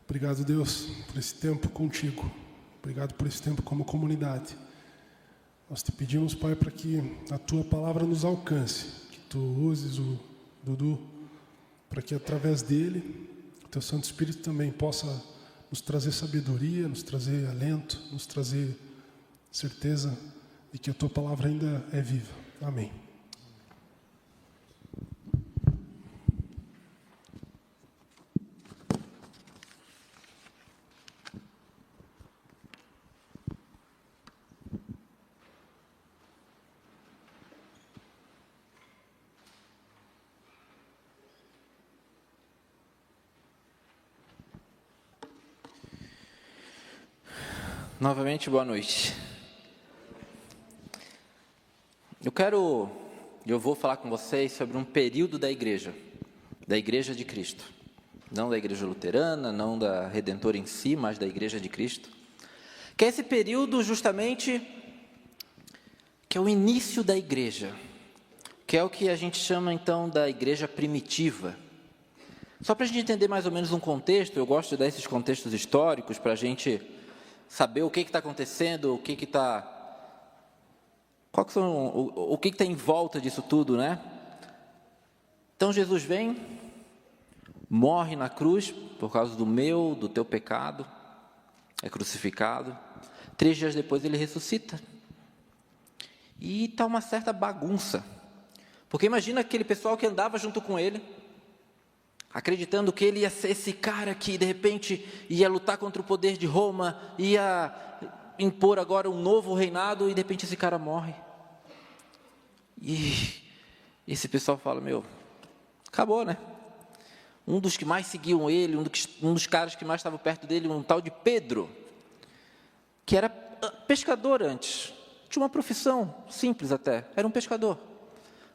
Obrigado, Deus, por esse tempo contigo. Obrigado por esse tempo como comunidade. Nós te pedimos, Pai, para que a Tua palavra nos alcance, que Tu uses o Dudu, para que através dele, o Teu Santo Espírito também possa nos trazer sabedoria, nos trazer alento, nos trazer certeza de que a Tua palavra ainda é viva. Amém. Novamente, boa noite. Eu vou falar com vocês sobre um período da Igreja de Cristo. Não da Igreja Luterana, não da Redentora em si, mas da Igreja de Cristo. Que é esse período justamente, que é o início da Igreja, que é o que a gente chama então da Igreja primitiva. Só para a gente entender mais ou menos um contexto, eu gosto de dar esses contextos históricos para a gente saber o que está acontecendo, o que está em volta disso tudo, né? Então Jesus vem, morre na cruz por causa do teu pecado, é crucificado. 3 dias depois ele ressuscita. E está uma certa bagunça, porque imagina aquele pessoal que andava junto com ele, acreditando que ele ia ser esse cara que de repente ia lutar contra o poder de Roma, ia impor agora um novo reinado, e de repente esse cara morre. E esse pessoal fala, acabou, né? Um dos que mais seguiam ele, um dos caras que mais estava perto dele, um tal de Pedro, que era pescador antes, tinha uma profissão simples até, era um pescador.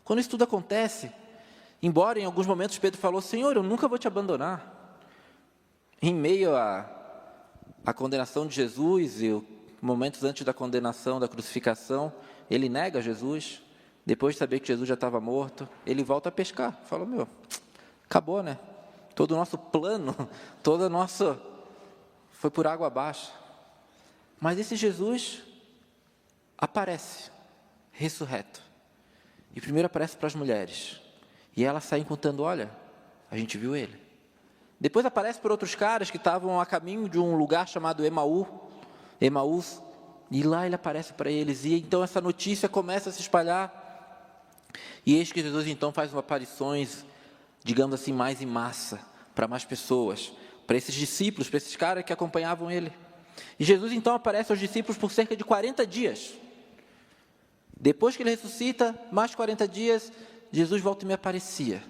Quando isso tudo acontece, embora em alguns momentos Pedro falou, Senhor, eu nunca vou te abandonar. Em meio à condenação de Jesus e momentos antes da condenação, da crucificação, ele nega Jesus. Depois de saber que Jesus já estava morto, ele volta a pescar. Fala, acabou, né? Todo o nosso plano, foi por água abaixo. Mas esse Jesus aparece, ressurreto. E primeiro aparece para as mulheres. E elas saem contando, olha, a gente viu ele. Depois aparece por outros caras que estavam a caminho de um lugar chamado Emaús, e lá ele aparece para eles. E então essa notícia começa a se espalhar. E eis que Jesus então faz aparições, digamos assim, mais em massa, para mais pessoas, para esses discípulos, para esses caras que acompanhavam ele. E Jesus então aparece aos discípulos por cerca de 40 dias. Depois que ele ressuscita, mais 40 dias, Jesus volta e me aparecia.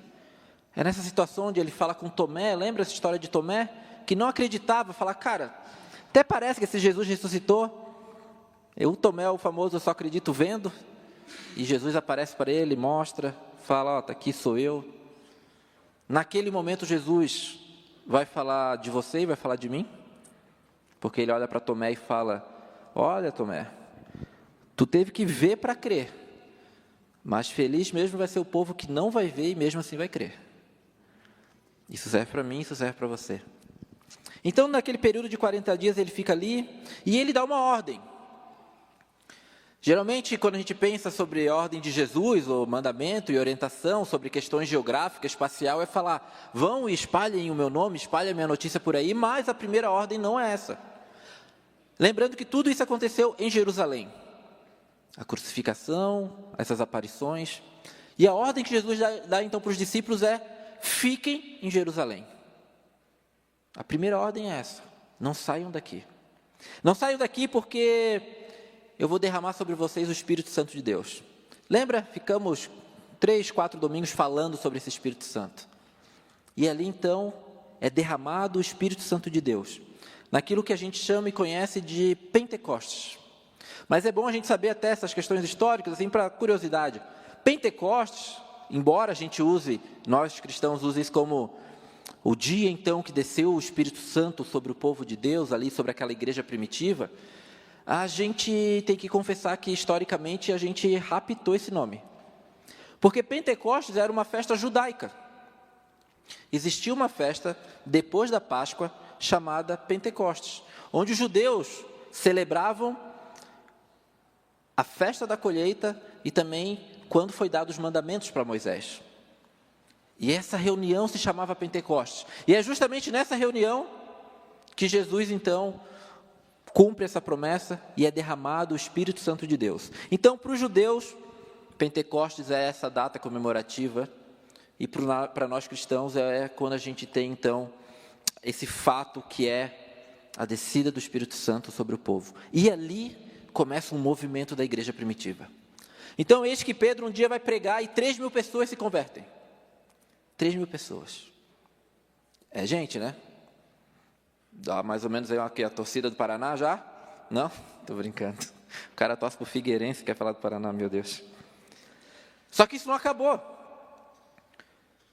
É nessa situação onde ele fala com Tomé, lembra essa história de Tomé? Que não acreditava, fala, cara, até parece que esse Jesus ressuscitou. O Tomé, o famoso, eu só acredito vendo. E Jesus aparece para ele, mostra, fala, tá aqui sou eu. Naquele momento Jesus vai falar de você e vai falar de mim. Porque ele olha para Tomé e fala, olha Tomé, tu teve que ver para crer. Mas feliz mesmo vai ser o povo que não vai ver e mesmo assim vai crer. Isso serve para mim, isso serve para você. Então, naquele período de 40 dias, ele fica ali e ele dá uma ordem. Geralmente, quando a gente pensa sobre a ordem de Jesus, ou mandamento e orientação sobre questões geográficas, espacial, é falar, vão e espalhem o meu nome, espalhem a minha notícia por aí, mas a primeira ordem não é essa. Lembrando que tudo isso aconteceu em Jerusalém. A crucificação, essas aparições. E a ordem que Jesus dá então para os discípulos é, fiquem em Jerusalém. A primeira ordem é essa, não saiam daqui. Não saiam daqui porque eu vou derramar sobre vocês o Espírito Santo de Deus. Lembra? Ficamos 3, 4 domingos falando sobre esse Espírito Santo. E ali então é derramado o Espírito Santo de Deus, naquilo que a gente chama e conhece de Pentecostes. Mas é bom a gente saber até essas questões históricas, assim, para curiosidade. Pentecostes, embora a gente nós cristãos usem isso como o dia então que desceu o Espírito Santo sobre o povo de Deus, ali sobre aquela igreja primitiva, a gente tem que confessar que historicamente a gente raptou esse nome. Porque Pentecostes era uma festa judaica. Existia uma festa depois da Páscoa, chamada Pentecostes, onde os judeus celebravam a festa da colheita e também quando foi dados os mandamentos para Moisés. E essa reunião se chamava Pentecostes. E é justamente nessa reunião que Jesus, então, cumpre essa promessa e é derramado o Espírito Santo de Deus. Então, para os judeus, Pentecostes é essa data comemorativa, e para nós cristãos é quando a gente tem, então, esse fato que é a descida do Espírito Santo sobre o povo. E ali começa um movimento da igreja primitiva. Então, eis que Pedro um dia vai pregar e 3.000 pessoas se convertem. 3.000 pessoas. É gente, né? Dá mais ou menos aí a torcida do Paraná já? Não? Estou brincando. O cara torce para o Figueirense, quer falar do Paraná, meu Deus. Só que isso não acabou.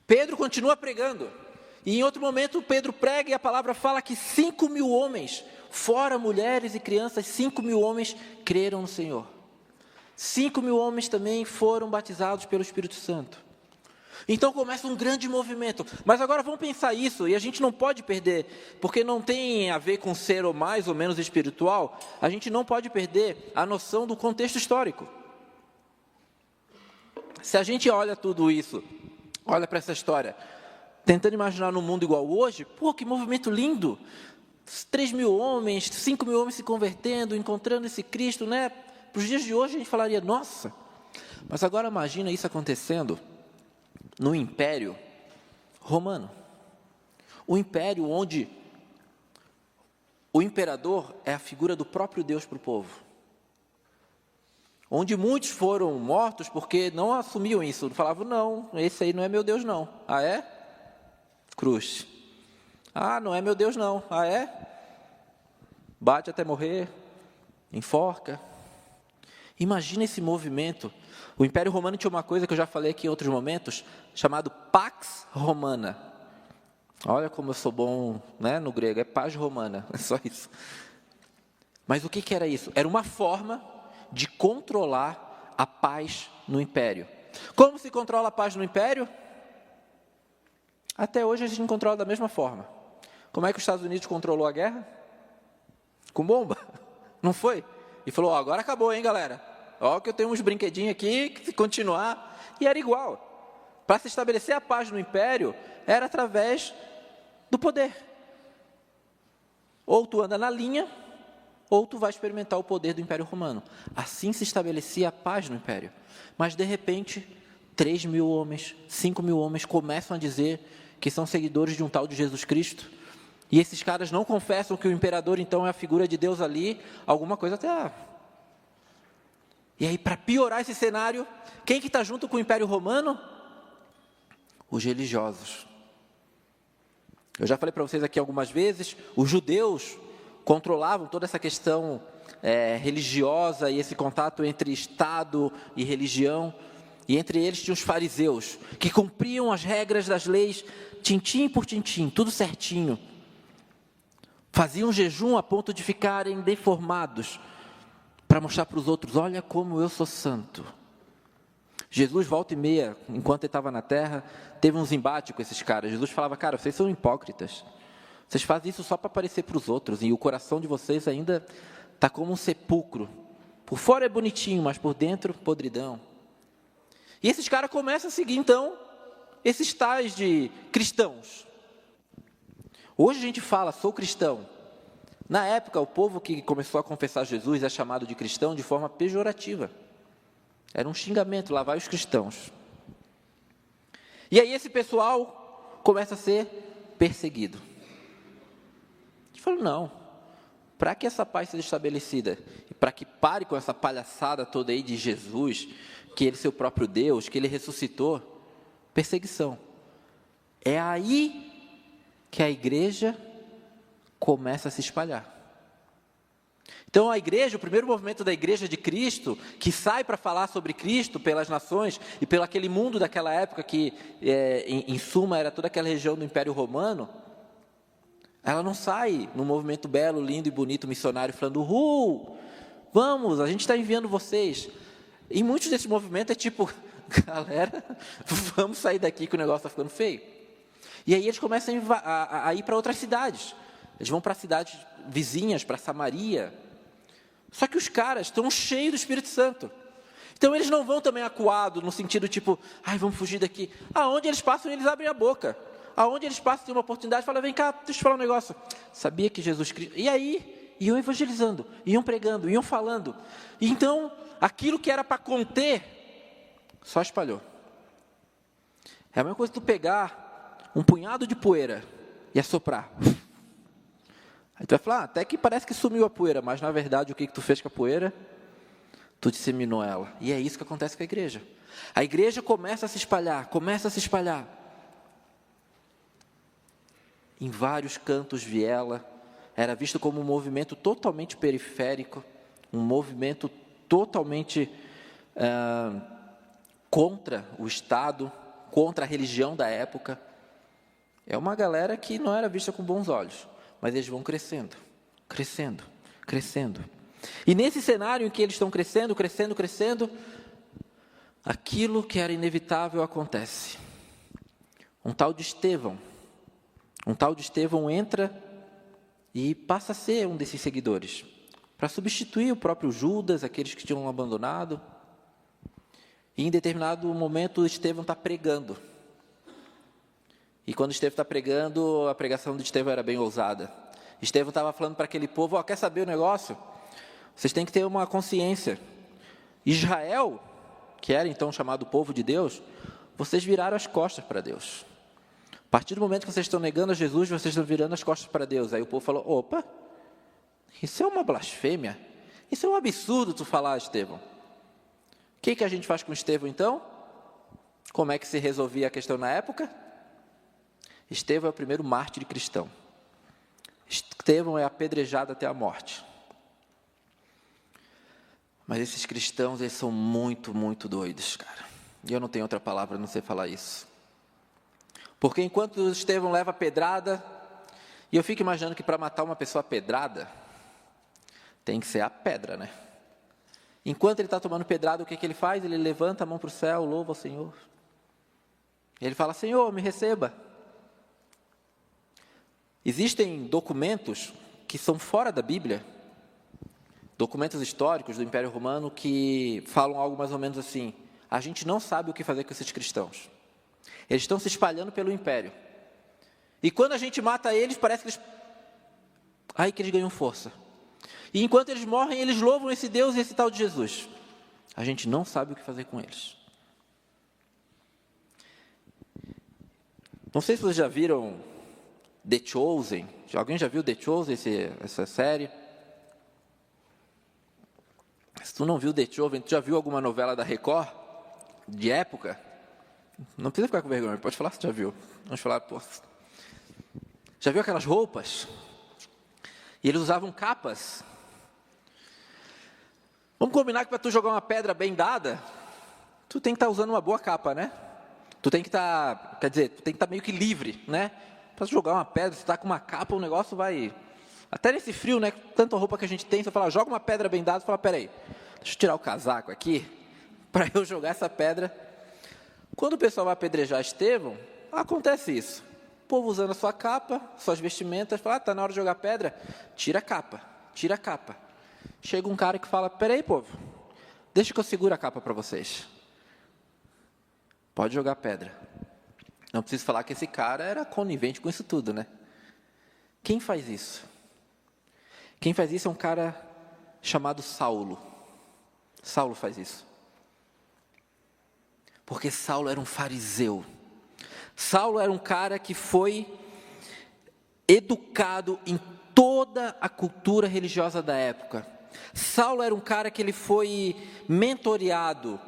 Pedro continua pregando. E em outro momento Pedro prega e a palavra fala que 5.000 homens, fora mulheres e crianças, 5.000 homens creram no Senhor. 5.000 homens também foram batizados pelo Espírito Santo. Então começa um grande movimento. Mas agora vamos pensar isso, e a gente não pode perder, porque não tem a ver com ser ou mais ou menos espiritual, a gente não pode perder a noção do contexto histórico. Se a gente olha tudo isso, olha para essa história, tentando imaginar num mundo igual hoje, pô, que movimento lindo! 3.000 homens, 5.000 homens se convertendo, encontrando esse Cristo, né? Para os dias de hoje a gente falaria, nossa! Mas agora imagina isso acontecendo no Império Romano. O império onde o imperador é a figura do próprio Deus para o povo. Onde muitos foram mortos porque não assumiam isso. Falavam, não, esse aí não é meu Deus não. Ah, é? Cruz. Ah, não é meu Deus não. Ah, é? Bate até morrer, enforca. Imagina esse movimento. O Império Romano tinha uma coisa que eu já falei aqui em outros momentos, chamado Pax Romana. Olha como eu sou bom, né, no grego, é paz romana, é só isso. Mas o que era isso? Era uma forma de controlar a paz no Império. Como se controla a paz no Império? Até hoje a gente não controla da mesma forma. Como é que os Estados Unidos controlou a guerra? Com bomba, não foi? E falou, agora acabou, hein, galera? Ó, que eu tenho uns brinquedinhos aqui, que se continuar... E era igual. Para se estabelecer a paz no Império, era através do poder. Ou tu anda na linha, ou tu vai experimentar o poder do Império Romano. Assim se estabelecia a paz no Império. Mas, de repente, 3.000 homens, 5.000 homens começam a dizer que são seguidores de um tal de Jesus Cristo. E esses caras não confessam que o imperador, então, é a figura de Deus ali. Alguma coisa até... E aí, para piorar esse cenário, quem que está junto com o Império Romano? Os religiosos. Eu já falei para vocês aqui algumas vezes, os judeus controlavam toda essa questão religiosa e esse contato entre Estado e religião. E entre eles tinha os fariseus, que cumpriam as regras das leis, tintim por tintim, tudo certinho. Faziam jejum a ponto de ficarem deformados, para mostrar para os outros, olha como eu sou santo. Jesus, volta e meia, enquanto ele estava na terra, teve uns embates com esses caras. Jesus falava, cara, vocês são hipócritas. Vocês fazem isso só para aparecer para os outros, e o coração de vocês ainda está como um sepulcro. Por fora é bonitinho, mas por dentro, podridão. E esses caras começam a seguir, então, esses tais de cristãos. Hoje a gente fala, sou cristão. Na época, o povo que começou a confessar Jesus é chamado de cristão de forma pejorativa. Era um xingamento, lá vai os cristãos. E aí esse pessoal começa a ser perseguido. A gente falou, não, para que essa paz seja estabelecida, e para que pare com essa palhaçada toda aí de Jesus, que ele é seu próprio Deus, que ele ressuscitou, perseguição. É aí que a igreja começa a se espalhar. Então a igreja, o primeiro movimento da igreja de Cristo, que sai para falar sobre Cristo pelas nações e pelo aquele mundo daquela época que, em suma, era toda aquela região do Império Romano, ela não sai num movimento belo, lindo e bonito, missionário, falando, vamos, a gente está enviando vocês. E muitos desses movimentos é tipo, galera, vamos sair daqui que o negócio está ficando feio. E aí eles começam a ir para outras cidades. eles vão para cidades vizinhas, para Samaria. Só que os caras estão cheios do Espírito Santo. Então eles não vão também acuados, no sentido tipo, vamos fugir daqui. Aonde eles passam, eles abrem a boca. Aonde eles passam, tem uma oportunidade, fala, vem cá, deixa eu te falar um negócio. Sabia que Jesus Cristo... E aí, iam evangelizando, iam pregando, iam falando. E então, aquilo que era para conter, só espalhou. É a mesma coisa que tu pegar um punhado de poeira e assoprar. Aí tu vai falar, até que parece que sumiu a poeira, mas na verdade o que tu fez com a poeira? Tu disseminou ela. E é isso que acontece com a igreja. A igreja começa a se espalhar, Em vários cantos viela, era visto como um movimento totalmente periférico, um movimento totalmente contra o Estado, contra a religião da época. É uma galera que não era vista com bons olhos, mas eles vão crescendo. E nesse cenário em que eles estão crescendo, aquilo que era inevitável acontece. Um tal de Estevão entra e passa a ser um desses seguidores, para substituir o próprio Judas, aqueles que tinham abandonado. E em determinado momento Estevão está pregando. E quando Estevão está pregando, a pregação de Estevão era bem ousada. Estevão estava falando para aquele povo, quer saber o negócio? Vocês têm que ter uma consciência. Israel, que era então chamado povo de Deus, vocês viraram as costas para Deus. A partir do momento que vocês estão negando a Jesus, vocês estão virando as costas para Deus. Aí o povo falou, opa, isso é uma blasfêmia. Isso é um absurdo tu falar, Estevão. O que a gente faz com Estevão então? Como é que se resolvia a questão na época? Estevão é o primeiro mártir cristão. Estevão é apedrejado até a morte. Mas esses cristãos, eles são muito, muito doidos, cara. E eu não tenho outra palavra a não ser falar isso. Porque enquanto Estevão leva a pedrada, e eu fico imaginando que para matar uma pessoa pedrada, tem que ser a pedra, né? Enquanto ele está tomando pedrada, o que ele faz? Ele levanta a mão para o céu, louva ao Senhor. Ele fala, Senhor, me receba. Existem documentos que são fora da Bíblia, documentos históricos do Império Romano que falam algo mais ou menos assim, a gente não sabe o que fazer com esses cristãos. Eles estão se espalhando pelo Império. E quando a gente mata eles, parece que eles... Aí que eles ganham força. E enquanto eles morrem, eles louvam esse Deus e esse tal de Jesus. A gente não sabe o que fazer com eles. Não sei se vocês já viram The Chosen. Alguém já viu The Chosen, essa série? Se tu não viu The Chosen, tu já viu alguma novela da Record? De época? Não precisa ficar com vergonha, pode falar se já viu. Vamos falar, pô. Já viu aquelas roupas? E eles usavam capas. Vamos combinar que para tu jogar uma pedra bem dada, tu tem que estar usando uma boa capa, né? Tu tem que estar, tu tem que estar meio que livre, né? Para jogar uma pedra, se tá com uma capa, o negócio vai... Até nesse frio, né? Tanta roupa que a gente tem, você fala, joga uma pedra bem dada, você fala, peraí, deixa eu tirar o casaco aqui, para eu jogar essa pedra. Quando o pessoal vai apedrejar Estevão, acontece isso. O povo usando a sua capa, suas vestimentas, fala, está na hora de jogar pedra, tira a capa. Chega um cara que fala, peraí, povo, deixa que eu seguro a capa para vocês. Pode jogar pedra. Não preciso falar que esse cara era conivente com isso tudo, né? Quem faz isso? Quem faz isso é um cara chamado Saulo. Saulo faz isso. Porque Saulo era um fariseu. Saulo era um cara que foi educado em toda a cultura religiosa da época. Saulo era um cara que ele foi mentoreado,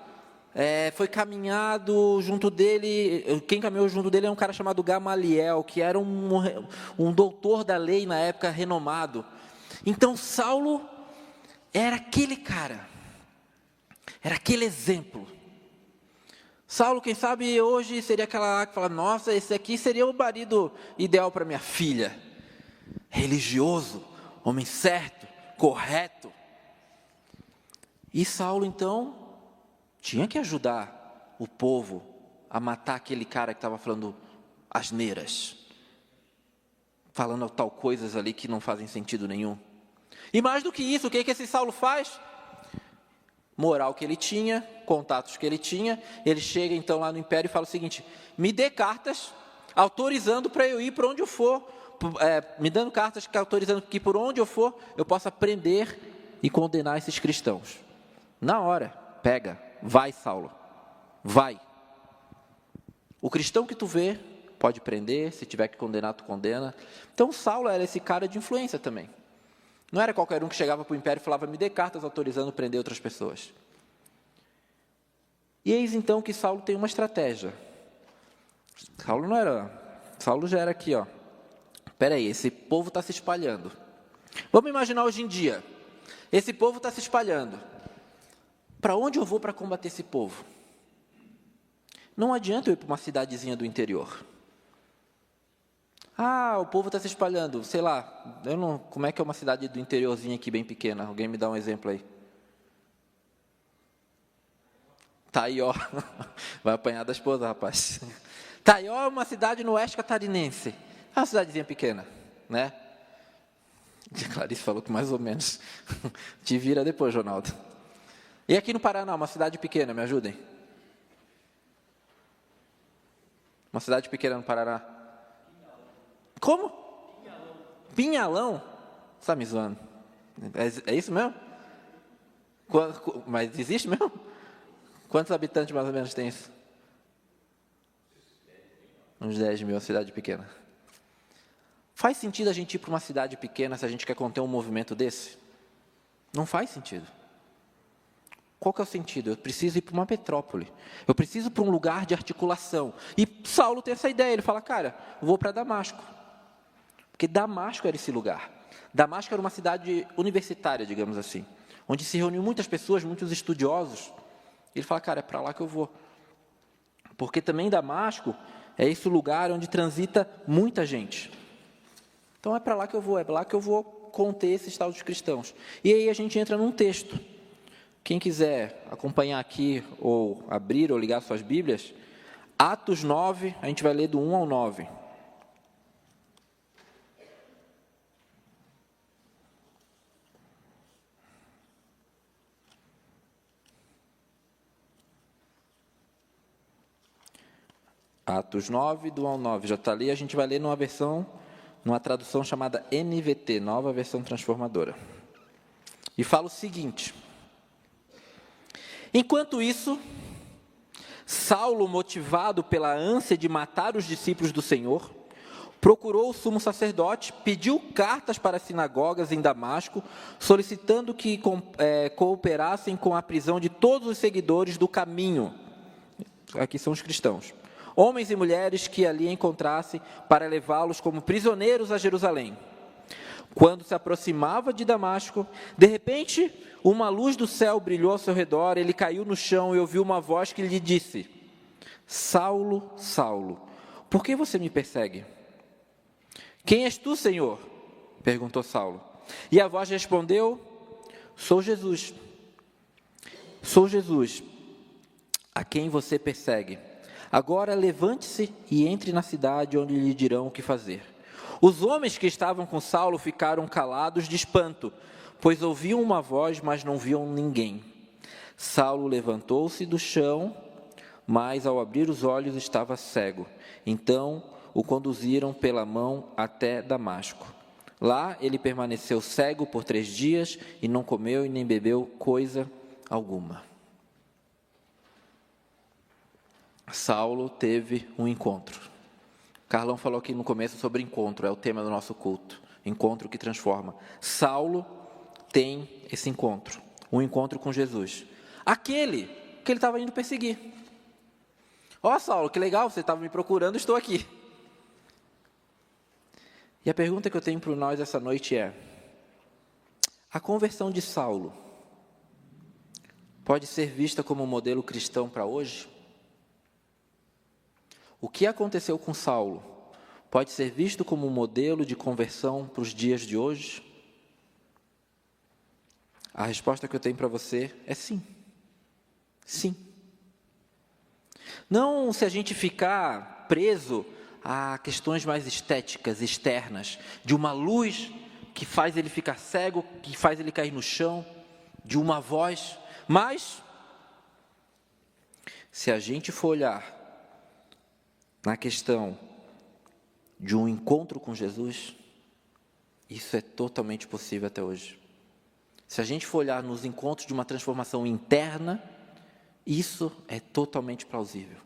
foi caminhado junto dele. Quem caminhou junto dele é um cara chamado Gamaliel, que era um doutor da lei na época, renomado. Então Saulo era aquele cara, era aquele exemplo. Saulo, quem sabe hoje seria aquela lá que fala, nossa, esse aqui seria o marido ideal para minha filha. Religioso, homem certo, correto. E Saulo, então, tinha que ajudar o povo a matar aquele cara que estava falando asneiras. falando tal coisas ali que não fazem sentido nenhum. E mais do que isso, o que esse Saulo faz? Moral que ele tinha, contatos que ele tinha, ele chega então lá no império e fala o seguinte: me dê cartas autorizando para eu ir para onde eu for, me dando cartas autorizando que por onde eu for, eu possa prender e condenar esses cristãos. Na hora, pega, vai Saulo, vai. O cristão que tu vê, pode prender, se tiver que condenar, tu condena. Então Saulo era esse cara de influência também. Não era qualquer um que chegava para o império e falava, me dê cartas autorizando prender outras pessoas. E eis então que Saulo tem uma estratégia. Saulo já era aqui, ó. Espera aí, esse povo está se espalhando. Vamos imaginar hoje em dia. Esse povo está se espalhando. Para onde eu vou para combater esse povo? Não adianta eu ir para uma cidadezinha do interior. Ah, o povo está se espalhando, sei lá, como é que é uma cidade do interiorzinho aqui, bem pequena? Alguém me dá um exemplo aí. Taió, vai apanhar da esposa, rapaz. Taió é uma cidade no oeste catarinense, é uma cidadezinha pequena, né? A Clarice falou que mais ou menos. Te vira depois, Ronaldo. E aqui no Paraná, uma cidade pequena, me ajudem. Uma cidade pequena no Paraná. Como? Pinhalão? Você está me zoando? É isso mesmo? Mas existe mesmo? Quantos habitantes mais ou menos tem isso? Uns 10 mil, cidade pequena. Faz sentido a gente ir para uma cidade pequena se a gente quer conter um movimento desse? Não faz sentido. Qual que é o sentido? Eu preciso ir para uma metrópole. Eu preciso ir para um lugar de articulação. E Saulo tem essa ideia. Ele fala, cara, eu vou para Damasco. Porque Damasco era esse lugar. Damasco era uma cidade universitária, digamos assim, onde se reuniam muitas pessoas, muitos estudiosos. Ele fala, cara, é para lá que eu vou. Porque também Damasco é esse lugar onde transita muita gente. Então é para lá que eu vou, é para lá que eu vou conter esses tais cristãos. E aí a gente entra num texto. Quem quiser acompanhar aqui, ou abrir, ou ligar suas Bíblias, Atos 9, a gente vai ler do 1 ao 9. Atos 9, do 1 ao 9, já está ali, a gente vai ler numa tradução chamada NVT, Nova Versão Transformadora. E fala o seguinte: enquanto isso, Saulo, motivado pela ânsia de matar os discípulos do Senhor, procurou o sumo sacerdote, pediu cartas para as sinagogas em Damasco, solicitando que cooperassem com a prisão de todos os seguidores do caminho. Aqui são os cristãos. Homens e mulheres que ali encontrassem para levá-los como prisioneiros a Jerusalém. Quando se aproximava de Damasco, de repente, uma luz do céu brilhou ao seu redor, ele caiu no chão e ouviu uma voz que lhe disse: Saulo, Saulo, por que você me persegue? Quem és tu, Senhor? Perguntou Saulo. E a voz respondeu: Sou Jesus, a quem você persegue. Agora levante-se e entre na cidade onde lhe dirão o que fazer. Os homens que estavam com Saulo ficaram calados de espanto, pois ouviam uma voz, mas não viam ninguém. Saulo levantou-se do chão, mas ao abrir os olhos estava cego. Então o conduziram pela mão até Damasco. Lá ele permaneceu cego por 3 dias e não comeu e nem bebeu coisa alguma. Saulo teve um encontro. Carlão falou aqui no começo sobre encontro, é o tema do nosso culto. Encontro que transforma. Saulo tem esse encontro, um encontro com Jesus. Aquele que ele estava indo perseguir. Ó, Saulo, que legal, você estava me procurando, estou aqui. E a pergunta que eu tenho para nós essa noite é: a conversão de Saulo pode ser vista como um modelo cristão para hoje? O que aconteceu com Saulo pode ser visto como um modelo de conversão para os dias de hoje? A resposta que eu tenho para você é sim. Sim. Não se a gente ficar preso a questões mais estéticas, externas, de uma luz que faz ele ficar cego, que faz ele cair no chão, de uma voz. Mas, se a gente for olhar na questão de um encontro com Jesus, isso é totalmente possível até hoje. Se a gente for olhar nos encontros de uma transformação interna, isso é totalmente plausível.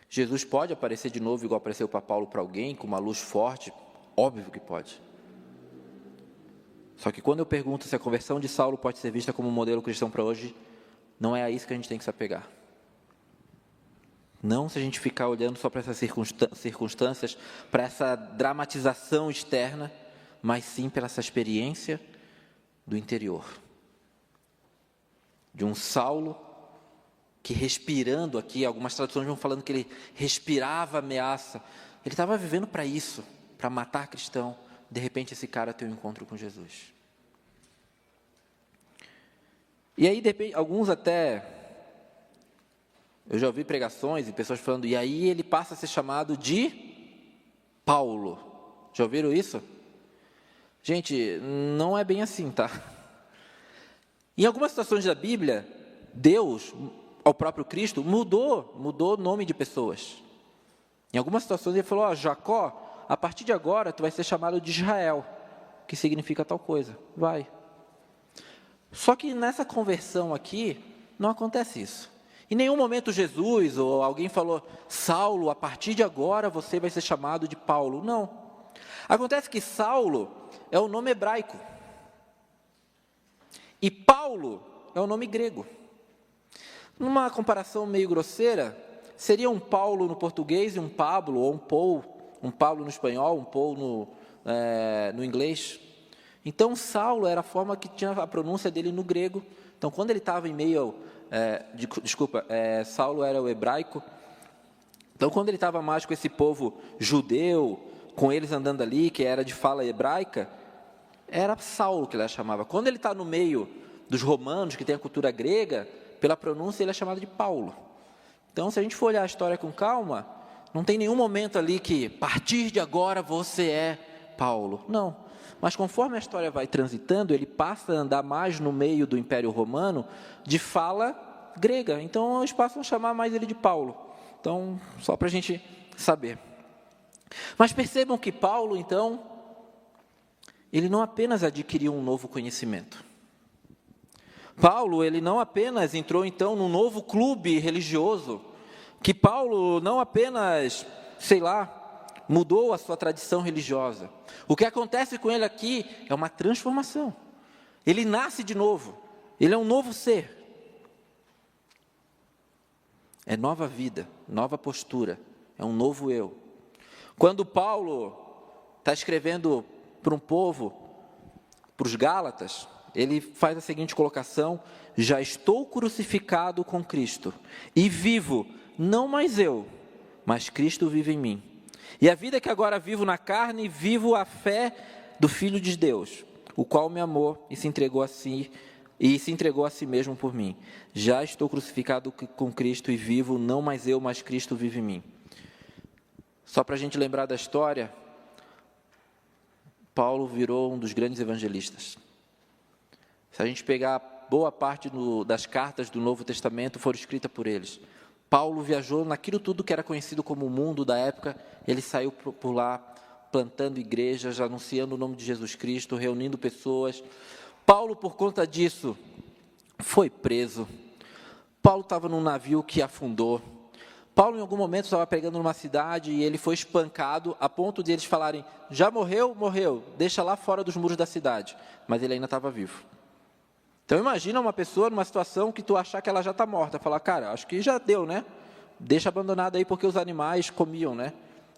Jesus pode aparecer de novo, igual apareceu para Paulo, para alguém, com uma luz forte? Óbvio que pode. Só que quando eu pergunto se a conversão de Saulo pode ser vista como um modelo cristão para hoje, não é a isso que a gente tem que se apegar. Não se a gente ficar olhando só para essas circunstâncias, para essa dramatização externa, mas sim pela essa experiência do interior. De um Saulo que, respirando aqui, algumas traduções vão falando que ele respirava ameaça. Ele estava vivendo para isso, para matar cristão. De repente esse cara tem um encontro com Jesus. E aí, de repente, alguns até... Eu já ouvi pregações e pessoas falando, e aí ele passa a ser chamado de Paulo. Já ouviram isso? Gente, não é bem assim, tá? Em algumas situações da Bíblia, Deus, ao próprio Cristo, mudou o nome de pessoas. Em algumas situações ele falou, Jacó, a partir de agora tu vai ser chamado de Israel, que significa tal coisa. Vai. Só que nessa conversão aqui, não acontece isso. Em nenhum momento Jesus ou alguém falou, Saulo, a partir de agora você vai ser chamado de Paulo. Não. Acontece que Saulo é o nome hebraico. E Paulo é o nome grego. Numa comparação meio grosseira, seria um Paulo no português e um Pablo, ou um Paulo no espanhol, um Paulo no inglês. Então, Saulo era a forma que tinha a pronúncia dele no grego. Então, quando ele estava em meio... Saulo era o hebraico. Então, quando ele estava mais com esse povo judeu, com eles andando ali, que era de fala hebraica, era Saulo que ele chamava. Quando ele está no meio dos romanos, que tem a cultura grega, pela pronúncia ele é chamado de Paulo. Então, se a gente for olhar a história com calma, não tem nenhum momento ali que, a partir de agora, você é Paulo. Não. Mas conforme a história vai transitando, ele passa a andar mais no meio do Império Romano de fala grega. Então, eles passam a chamar mais ele de Paulo. Então, só para a gente saber. Mas percebam que Paulo, então, ele não apenas adquiriu um novo conhecimento. Paulo, ele não apenas entrou, então, num novo clube religioso. Que Paulo não apenas, mudou a sua tradição religiosa. O que acontece com ele aqui é uma transformação. Ele nasce de novo. Ele é um novo ser. É nova vida, nova postura. É um novo eu. Quando Paulo está escrevendo para um povo, para os Gálatas, ele faz a seguinte colocação: já estou crucificado com Cristo, e vivo, não mais eu, mas Cristo vive em mim. E a vida que agora vivo na carne, vivo a fé do Filho de Deus, o qual me amou e se entregou a si mesmo por mim. Já estou crucificado com Cristo e vivo, não mais eu, mas Cristo vive em mim. Só para a gente lembrar da história, Paulo virou um dos grandes evangelistas. Se a gente pegar boa parte das cartas do Novo Testamento, foram escritas por eles. Paulo viajou naquilo tudo que era conhecido como o mundo da época, ele saiu por lá, plantando igrejas, anunciando o nome de Jesus Cristo, reunindo pessoas. Paulo, por conta disso, foi preso. Paulo estava num navio que afundou. Paulo, em algum momento, estava pregando numa cidade e ele foi espancado, a ponto de eles falarem, já morreu? Morreu, deixa lá fora dos muros da cidade. Mas ele ainda estava vivo. Então, imagina uma pessoa numa situação que tu achar que ela já está morta. Falar, cara, acho que já deu, né? Deixa abandonada aí porque os animais comiam, né?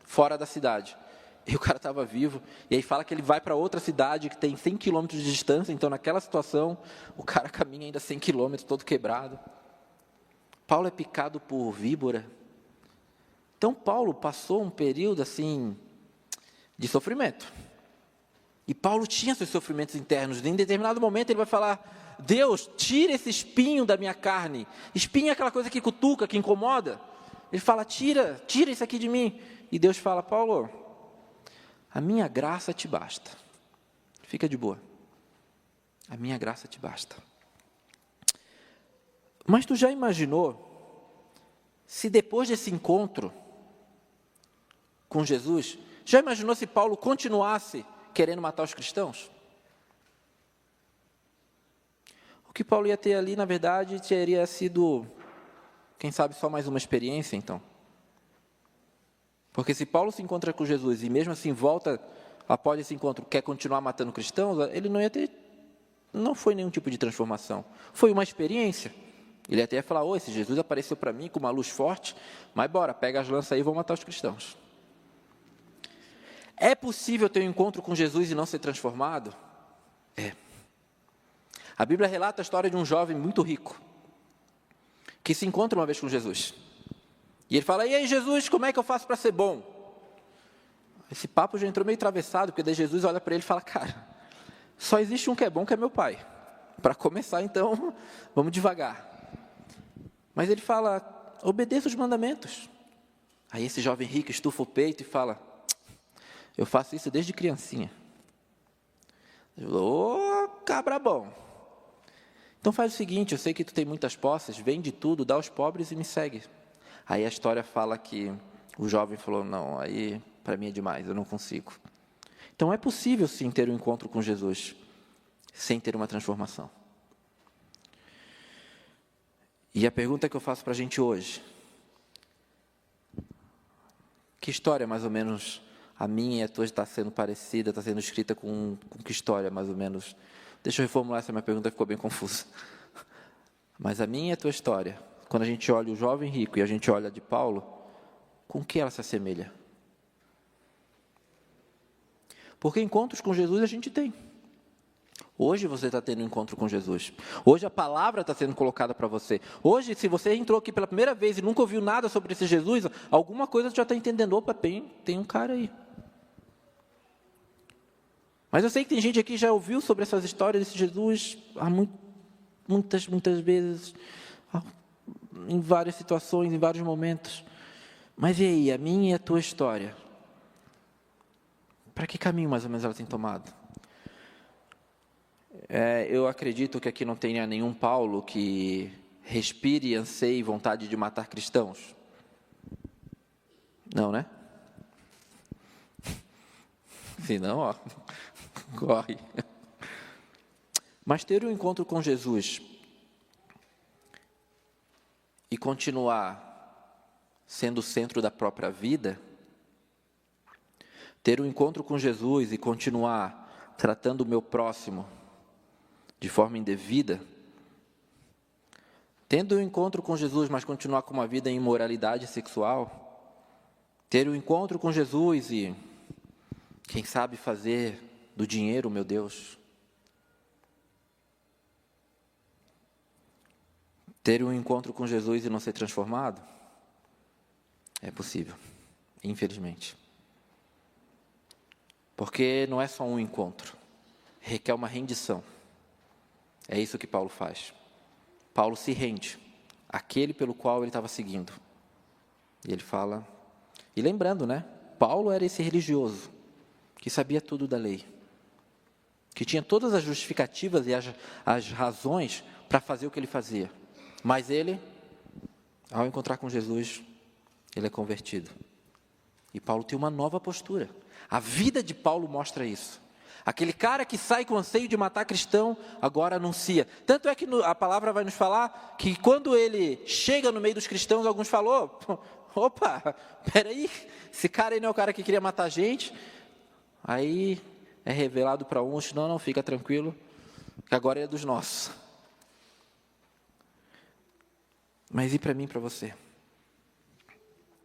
Fora da cidade. E o cara estava vivo. E aí fala que ele vai para outra cidade que tem 100 quilômetros de distância. Então, naquela situação, o cara caminha ainda 100 quilômetros, todo quebrado. Paulo é picado por víbora. Então, Paulo passou um período, assim, de sofrimento. E Paulo tinha seus sofrimentos internos. Em determinado momento, ele vai falar, Deus, tira esse espinho da minha carne. Espinho é aquela coisa que cutuca, que incomoda. ele fala, tira isso aqui de mim. E Deus fala, Paulo, a minha graça te basta. Fica de boa. A minha graça te basta. Mas tu já imaginou se depois desse encontro com Jesus, já imaginou se Paulo continuasse querendo matar os cristãos? O que Paulo ia ter ali, na verdade, teria sido, quem sabe, só mais uma experiência, então. Porque se Paulo se encontra com Jesus e mesmo assim volta, após esse encontro, quer continuar matando cristãos, ele não ia ter, não foi nenhum tipo de transformação. Foi uma experiência. Ele até ia falar, esse Jesus apareceu para mim com uma luz forte, mas bora, pega as lanças aí e vão matar os cristãos. É possível ter um encontro com Jesus e não ser transformado? É. A Bíblia relata a história de um jovem muito rico, que se encontra uma vez com Jesus. E ele fala, e aí Jesus, como é que eu faço para ser bom? Esse papo já entrou meio atravessado, porque daí Jesus olha para ele e fala, cara, só existe um que é bom, que é meu pai. Para começar, então, vamos devagar. Mas ele fala, obedeça os mandamentos. Aí esse jovem rico estufa o peito e fala, eu faço isso desde criancinha. Ô, cabra bom. Então faz o seguinte, eu sei que tu tem muitas posses, vende tudo, dá aos pobres e me segue. Aí a história fala que o jovem falou, não, aí para mim é demais, eu não consigo. Então é possível sim ter um encontro com Jesus, sem ter uma transformação. E a pergunta que eu faço para a gente hoje, que história mais ou menos a minha e a tua está sendo parecida, está sendo escrita com que história mais ou menos? Deixa eu reformular essa minha pergunta, ficou bem confusa. Mas a minha e a tua história, quando a gente olha o jovem rico e a gente olha a de Paulo, com que ela se assemelha? Porque encontros com Jesus a gente tem. Hoje você está tendo um encontro com Jesus. Hoje a palavra está sendo colocada para você. Hoje, se você entrou aqui pela primeira vez e nunca ouviu nada sobre esse Jesus, alguma coisa você já está entendendo. Opa, tem um cara aí. Mas eu sei que tem gente aqui que já ouviu sobre essas histórias desse Jesus há muitas vezes, em várias situações, em vários momentos. Mas e aí, a minha e a tua história? Para que caminho mais ou menos ela tem tomado? Eu acredito que aqui não tenha nenhum Paulo que respire e anseie vontade de matar cristãos. Não, né? Se não, ó, corre. Mas ter um encontro com Jesus e continuar sendo o centro da própria vida, ter um encontro com Jesus e continuar tratando o meu próximo de forma indevida, tendo um encontro com Jesus, mas continuar com uma vida em imoralidade sexual, ter um encontro com Jesus e, quem sabe, fazer do dinheiro, meu Deus, ter um encontro com Jesus e não ser transformado, é possível, infelizmente. Porque não é só um encontro, requer uma rendição. É isso que Paulo faz. Paulo se rende àquele pelo qual ele estava seguindo. E ele fala, e lembrando, né? Paulo era esse religioso, que sabia tudo da lei, que tinha todas as justificativas e as razões para fazer o que ele fazia. Mas ele, ao encontrar com Jesus, ele é convertido. E Paulo tem uma nova postura. A vida de Paulo mostra isso. Aquele cara que sai com anseio de matar cristão, agora anuncia. Tanto é que a palavra vai nos falar que quando ele chega no meio dos cristãos, alguns falou, opa, peraí, esse cara aí não é o cara que queria matar a gente. Aí é revelado para uns, não, fica tranquilo, que agora é dos nossos. Mas e para mim e para você?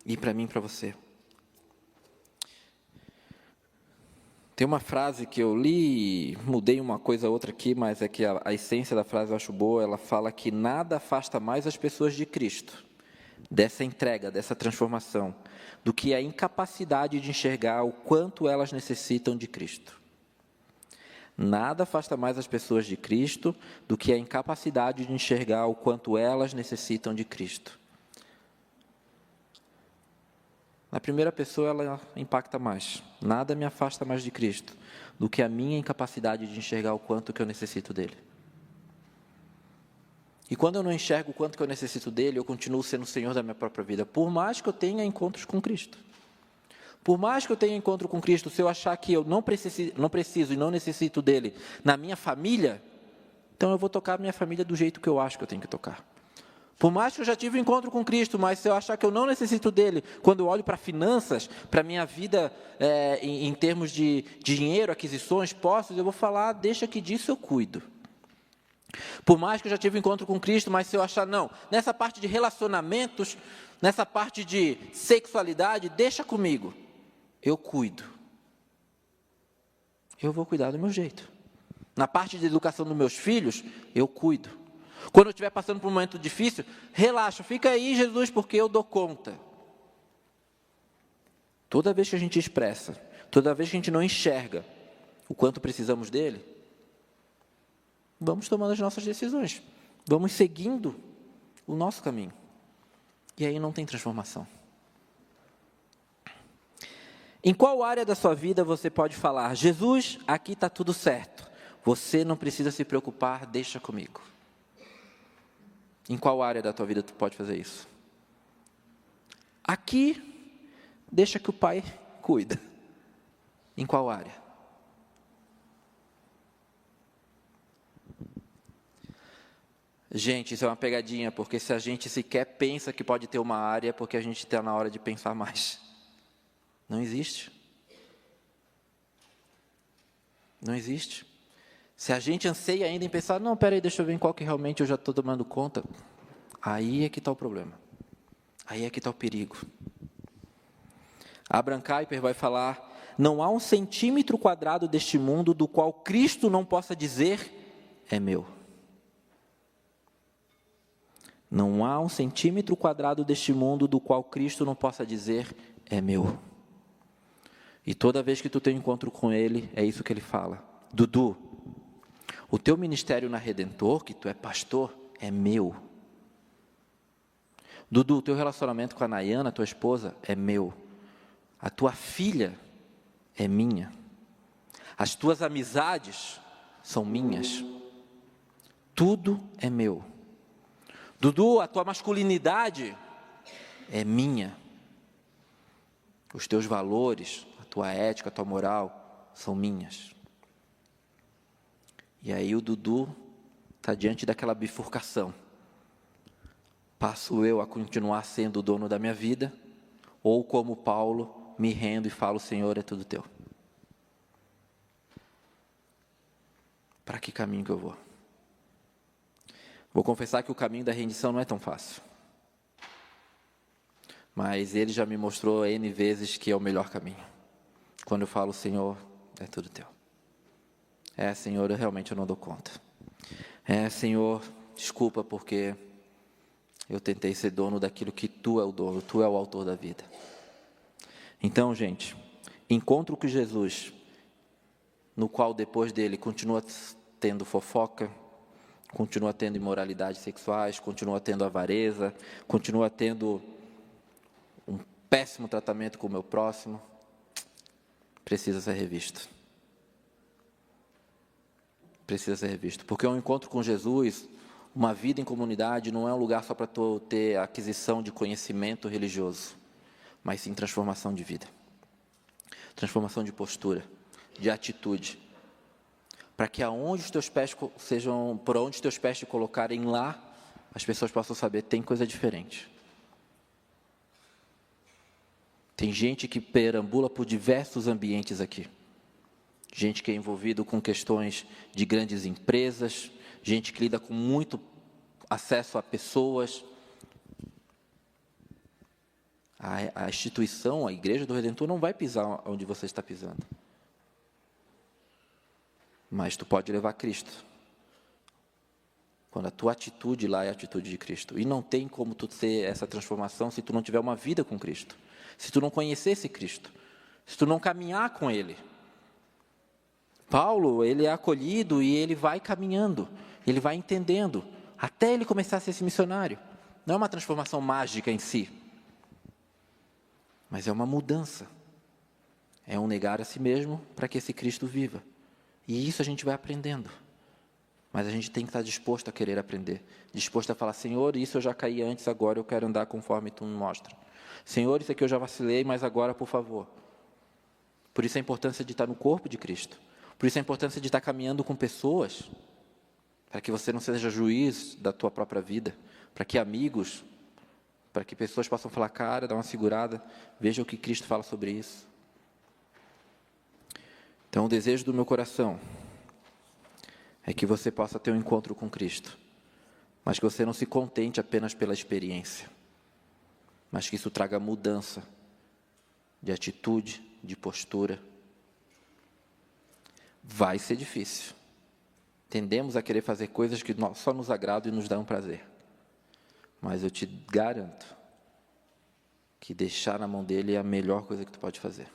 E para mim e para você? Tem uma frase que eu li, mudei uma coisa ou outra aqui, mas é que a essência da frase eu acho boa. Ela fala que nada afasta mais as pessoas de Cristo, dessa entrega, dessa transformação, do que a incapacidade de enxergar o quanto elas necessitam de Cristo. Nada afasta mais as pessoas de Cristo do que a incapacidade de enxergar o quanto elas necessitam de Cristo. Na primeira pessoa, ela impacta mais. Nada me afasta mais de Cristo do que a minha incapacidade de enxergar o quanto que eu necessito dele. E quando eu não enxergo o quanto que eu necessito dele, eu continuo sendo o Senhor da minha própria vida. Por mais que eu tenha encontros com Cristo. Por mais que eu tenha encontro com Cristo, se eu achar que eu não preciso e não necessito dele na minha família, então eu vou tocar a minha família do jeito que eu acho que eu tenho que tocar. Por mais que eu já tive um encontro com Cristo, mas se eu achar que eu não necessito dele, quando eu olho para finanças, para a minha vida em termos de dinheiro, aquisições, posses, eu vou falar, deixa que disso eu cuido. Por mais que eu já tive um encontro com Cristo, mas se eu achar, não, nessa parte de relacionamentos, nessa parte de sexualidade, deixa comigo, eu cuido. Eu vou cuidar do meu jeito. Na parte de educação dos meus filhos, eu cuido. Quando eu estiver passando por um momento difícil, relaxa, fica aí, Jesus, porque eu dou conta. Toda vez que a gente expressa, toda vez que a gente não enxerga o quanto precisamos dele, vamos tomando as nossas decisões, vamos seguindo o nosso caminho. E aí não tem transformação. Em qual área da sua vida você pode falar, Jesus, aqui está tudo certo, você não precisa se preocupar, deixa comigo. Em qual área da tua vida tu pode fazer isso? Aqui, deixa que o Pai cuida. Em qual área? Gente, isso é uma pegadinha, porque se a gente sequer pensa que pode ter uma área, é porque a gente está na hora de pensar mais. Não existe. Não existe. Se a gente anseia ainda em pensar, não, peraí, deixa eu ver em qual que realmente eu já estou tomando conta, aí é que está o problema. Aí é que está o perigo. Abraham Kuyper vai falar, não há um centímetro quadrado deste mundo do qual Cristo não possa dizer, é meu. Não há um centímetro quadrado deste mundo do qual Cristo não possa dizer, é meu. E toda vez que tu tem um encontro com Ele, é isso que Ele fala. Dudu, o teu ministério na Redentor, que tu é pastor, é meu. Dudu, o teu relacionamento com a Nayana, tua esposa, é meu. A tua filha é minha. As tuas amizades são minhas. Tudo é meu. Dudu, a tua masculinidade é minha. Os teus valores, a tua ética, a tua moral são minhas. E aí o Dudu está diante daquela bifurcação. Passo eu a continuar sendo o dono da minha vida, ou como Paulo, me rendo e falo, Senhor, é tudo teu. Para que caminho que eu vou? Vou confessar que o caminho da rendição não é tão fácil. Mas Ele já me mostrou N vezes que é o melhor caminho. Quando eu falo, Senhor, é tudo teu. Senhor, eu não dou conta. Senhor, desculpa porque eu tentei ser dono daquilo que Tu é o dono, Tu é o autor da vida. Então, gente, encontro com Jesus, no qual depois dele continua tendo fofoca, continua tendo imoralidades sexuais, continua tendo avareza, continua tendo um péssimo tratamento com o meu próximo, precisa ser revisto. Precisa ser revisto, porque um encontro com Jesus, uma vida em comunidade, não é um lugar só para tu ter aquisição de conhecimento religioso, mas sim transformação de vida, transformação de postura, de atitude, para que aonde os teus pés sejam, por onde os teus pés te colocarem lá, as pessoas possam saber, tem coisa diferente. Tem gente que perambula por diversos ambientes aqui. Gente que é envolvido com questões de grandes empresas, gente que lida com muito acesso a pessoas. A instituição, a Igreja do Redentor não vai pisar onde você está pisando. Mas tu pode levar Cristo. Quando a tua atitude lá é a atitude de Cristo. E não tem como tu ter essa transformação se tu não tiver uma vida com Cristo. Se tu não conhecer esse Cristo. Se tu não caminhar com Ele. Paulo, ele é acolhido e ele vai caminhando, ele vai entendendo, até ele começar a ser esse missionário. Não é uma transformação mágica em si. Mas é uma mudança. É um negar a si mesmo para que esse Cristo viva. E isso a gente vai aprendendo. Mas a gente tem que estar disposto a querer aprender. Disposto a falar, Senhor, isso eu já caí antes, agora eu quero andar conforme Tu me mostra. Senhor, isso aqui eu já vacilei, mas agora, por favor. Por isso a importância de estar no corpo de Cristo. Por isso a importância de estar caminhando com pessoas, para que você não seja juiz da tua própria vida, para que amigos, para que pessoas possam falar, cara, dá uma segurada, veja o que Cristo fala sobre isso. Então, o desejo do meu coração é que você possa ter um encontro com Cristo, mas que você não se contente apenas pela experiência, mas que isso traga mudança de atitude, de postura. Vai ser difícil. Tendemos a querer fazer coisas que só nos agradam e nos dão prazer. Mas eu te garanto que deixar na mão dele é a melhor coisa que tu pode fazer.